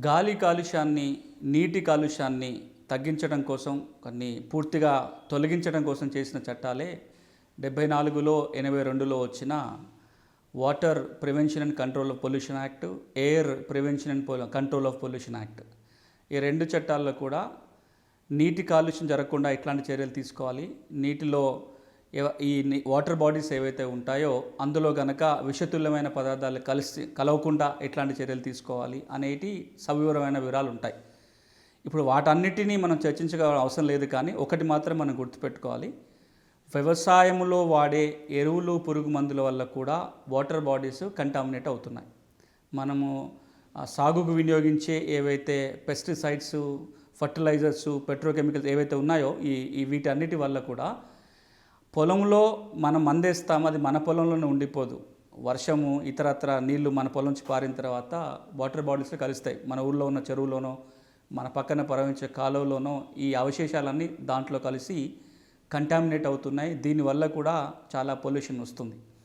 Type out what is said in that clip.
గాలి కాలుష్యాన్ని, నీటి కాలుష్యాన్ని తగ్గించడం కోసం పూర్తిగా తొలగించడం కోసం చేసిన చట్టాలే 74లో 82లో వచ్చిన water prevention and control of pollution act, air prevention and control of pollution act. ఈ రెండు చట్టాల్లో కూడా నీటి కాలుష్యం జరగకుండా ఎట్లాంటి చర్యలు తీసుకోవాలి, నీటిలో ఈ వాటర్ బాడీస్ ఏవైతే ఉంటాయో అందులో గనక విషతుల్యమైన పదార్థాలు కలవకుండా ఎట్లాంటి చర్యలు తీసుకోవాలి అనేటి సవివరమైన వివరాలు ఉంటాయి. ఇప్పుడు వాటన్నిటినీ మనం చర్చించగల అవసరం లేదు, కానీ ఒకటి మాత్రం మనం గుర్తుపెట్టుకోవాలి. వ్యవసాయంలో వాడే ఎరువులు, పురుగు మందుల వల్ల కూడా వాటర్ బాడీస్ కంటామినేట్ అవుతున్నాయి. మనము సాగుకు వినియోగించే ఏవైతే పెస్టిసైడ్స్, ఫర్టిలైజర్స్, పెట్రోకెమికల్స్ ఏవైతే ఉన్నాయో ఈ వీటన్నిటి వల్ల కూడా పొలంలో మనం మందేస్తాము, అది మన పొలంలోనే ఉండిపోదు. వర్షము ఇతరత్ర నీళ్లు మన పొలం నుంచి పారిన తర్వాత వాటర్ బాడీస్లో కలుస్తాయి. మన ఊళ్ళో ఉన్న చెరువులోనో, మన పక్కన ప్రవహించే కాలువలోనో ఈ అవశేషాలన్నీ దాంట్లో కలిసి కంటామినేట్ అవుతున్నాయి. దీనివల్ల కూడా చాలా పొల్యూషన్ వస్తుంది.